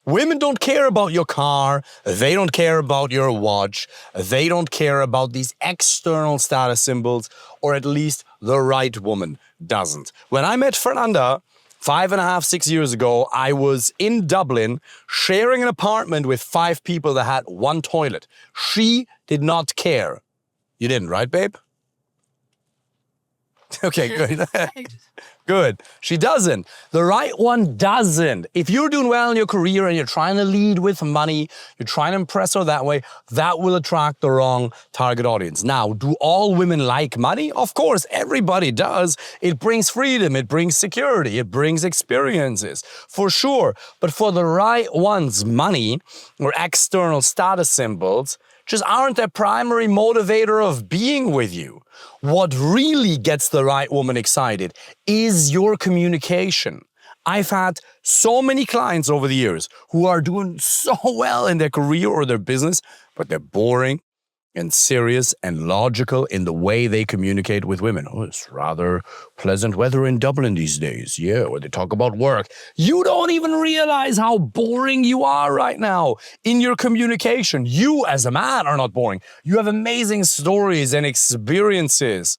Women don't care about your car. They don't care about your watch. They don't care about these external status symbols, or at least the right woman doesn't. When I met Fernanda 5.5, 6 years ago, I was in Dublin sharing an apartment with 5 people that had one toilet. She did not care. You didn't, right, babe? Okay, good. Good. She doesn't. The right one doesn't. If you're doing well in your career and you're trying to lead with money, you're trying to impress her that way, that will attract the wrong target audience. Now, do all women like money? Of course, everybody does. It brings freedom, it brings security, it brings experiences, for sure. But for the right ones, money or external status symbols just aren't their primary motivator of being with you. What really gets the right woman excited is your communication. I've had so many clients over the years who are doing so well in their career or their business, but they're boring and serious and logical in the way they communicate with women. Oh, it's rather pleasant weather in Dublin these days. Yeah, where they talk about work. You don't even realize how boring you are right now in your communication. You as a man are not boring. You have amazing stories and experiences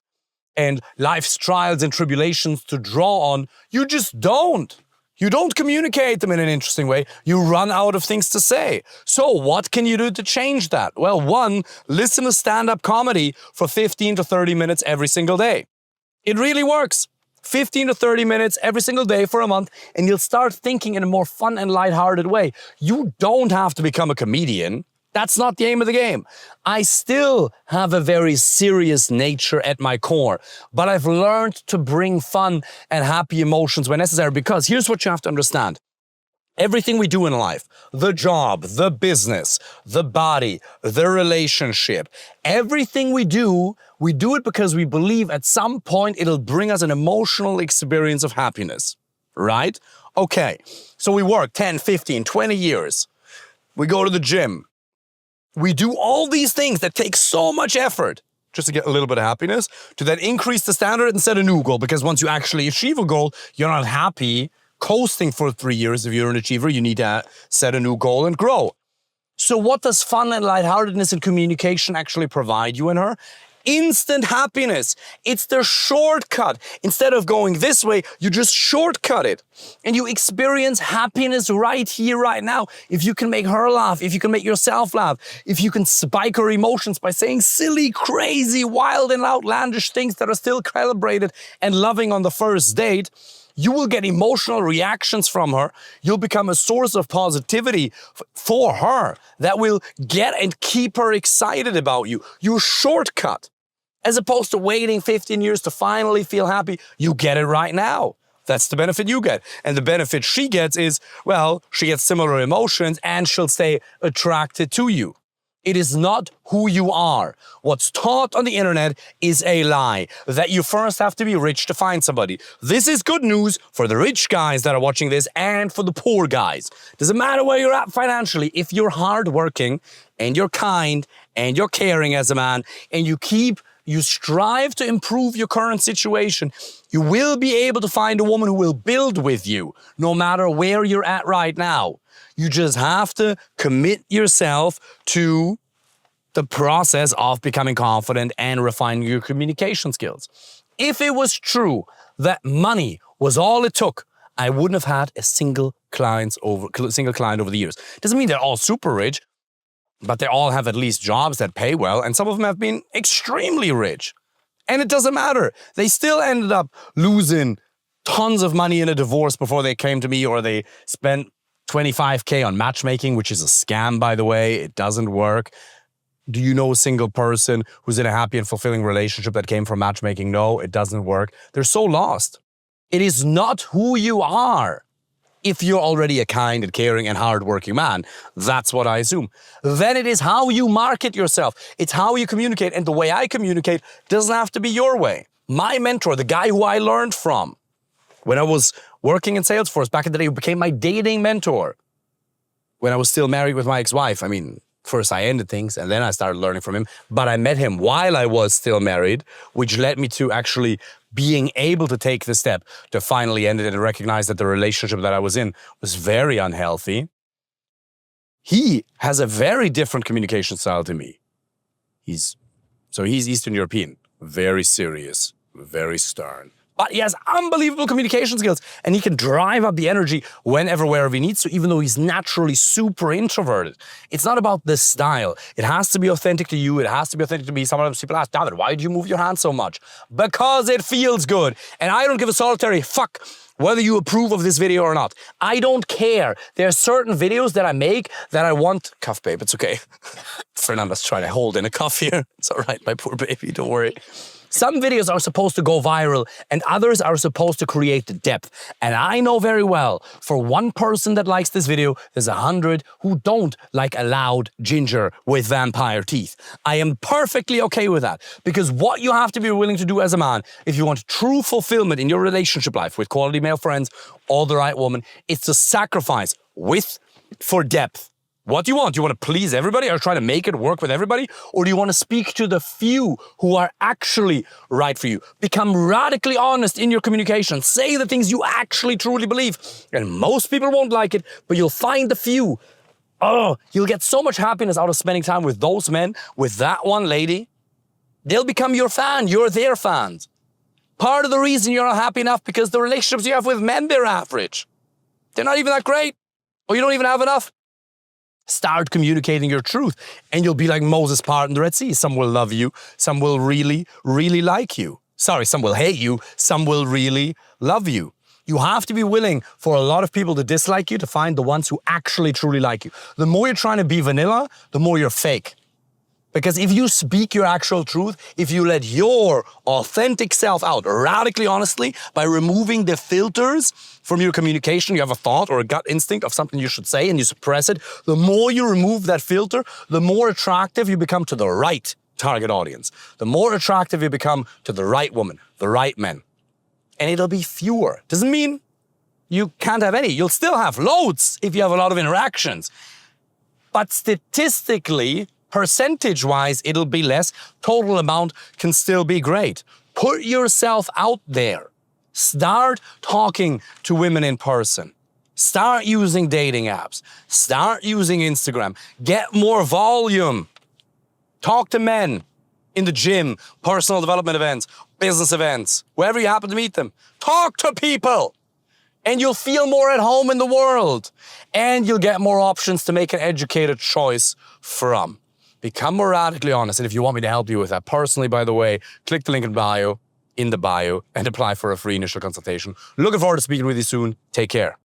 and life's trials and tribulations to draw on. You just don't. You don't communicate them in an interesting way. You run out of things to say. So what can you do to change that? Well, 1, listen to stand-up comedy for 15 to 30 minutes every single day. It really works. 15 to 30 minutes every single day for a month, and you'll start thinking in a more fun and lighthearted way. You don't have to become a comedian. That's not the aim of the game. I still have a very serious nature at my core, but I've learned to bring fun and happy emotions when necessary, because here's what you have to understand. Everything we do in life, the job, the business, the body, the relationship, everything we do it because we believe at some point it'll bring us an emotional experience of happiness, right? Okay, so we work 10, 15, 20 years. We go to the gym. We do all these things that take so much effort just to get a little bit of happiness, to then increase the standard and set a new goal. Because once you actually achieve a goal, you're not happy coasting for 3 years. If you're an achiever, you need to set a new goal and grow. So what does fun and lightheartedness and communication actually provide you and her? Instant happiness. It's the shortcut. Instead of going this way, you just shortcut it. And you experience happiness right here, right now. If you can make her laugh, if you can make yourself laugh, if you can spike her emotions by saying silly, crazy, wild and outlandish things that are still calibrated and loving on the first date, you will get emotional reactions from her. You'll become a source of positivity for her that will get and keep her excited about you. You shortcut. As opposed to waiting 15 years to finally feel happy, you get it right now. That's the benefit you get. And the benefit she gets is, well, she gets similar emotions and she'll stay attracted to you. It is not who you are. What's taught on the internet is a lie, that you first have to be rich to find somebody. This is good news for the rich guys that are watching this and for the poor guys. Doesn't matter where you're at financially. If you're hardworking and you're kind and you're caring as a man and you strive to improve your current situation, you will be able to find a woman who will build with you no matter where you're at right now. You just have to commit yourself to the process of becoming confident and refining your communication skills. If it was true that money was all it took, I wouldn't have had a single client over the years. Doesn't mean they're all super rich, but they all have at least jobs that pay well, and some of them have been extremely rich. And it doesn't matter. They still ended up losing tons of money in a divorce before they came to me, or they spent 25K on matchmaking, which is a scam, by the way. It doesn't work. Do you know a single person who's in a happy and fulfilling relationship that came from matchmaking? No, it doesn't work. They're so lost. It is not who you are. If you're already a kind and caring and hardworking man, that's what I assume. Then it is how you market yourself. It's how you communicate. And the way I communicate doesn't have to be your way. My mentor, the guy who I learned from when I was working in Salesforce back in the day, who became my dating mentor when I was still married with my ex-wife. I mean, first I ended things and then I started learning from him. But I met him while I was still married, which led me to actually being able to take the step to finally end it and recognize that the relationship that I was in was very unhealthy. He has a very different communication style to me. He's Eastern European, very serious, very stern. But he has unbelievable communication skills and he can drive up the energy whenever, wherever he needs to, even though he's naturally super introverted. It's not about the style. It has to be authentic to you. It has to be authentic to me. Sometimes people ask, David, why do you move your hand so much? Because it feels good. And I don't give a solitary fuck whether you approve of this video or not. I don't care. There are certain videos that I make that I want... Cough, babe, it's okay. Fernanda's trying to hold in a cough here. It's all right, my poor baby, don't worry. Some videos are supposed to go viral and others are supposed to create the depth. And I know very well, for one person that likes this video, there's 100 who don't like a loud ginger with vampire teeth. I am perfectly okay with that, because what you have to be willing to do as a man, if you want true fulfillment in your relationship life with quality male friends or the right woman, is to sacrifice width for depth. What do you want? Do you want to please everybody or try to make it work with everybody? Or do you want to speak to the few who are actually right for you? Become radically honest in your communication. Say the things you actually truly believe. And most people won't like it, but you'll find the few. Oh, you'll get so much happiness out of spending time with those men, with that one lady. They'll become your fan. You're their fans. Part of the reason you're not happy enough because the relationships you have with men, they're average. They're not even that great. Or you don't even have enough. Start communicating your truth and you'll be like Moses parting the Red Sea. Some will love you. Some will really, really like you. Sorry, some will hate you. Some will really love you. You have to be willing for a lot of people to dislike you to find the ones who actually, truly like you. The more you're trying to be vanilla, the more you're fake. Because if you speak your actual truth, if you let your authentic self out radically honestly by removing the filters from your communication, you have a thought or a gut instinct of something you should say and you suppress it, the more you remove that filter, the more attractive you become to the right target audience. The more attractive you become to the right woman, the right men. And it'll be fewer. Doesn't mean you can't have any. You'll still have loads if you have a lot of interactions. But statistically, percentage-wise, it'll be less. Total amount can still be great. Put yourself out there. Start talking to women in person. Start using dating apps. Start using Instagram. Get more volume. Talk to men in the gym, personal development events, business events, wherever you happen to meet them. Talk to people. And you'll feel more at home in the world. And you'll get more options to make an educated choice from. Become more radically honest. And if you want me to help you with that personally, by the way, click the link in the bio, and apply for a free initial consultation. Looking forward to speaking with you soon. Take care.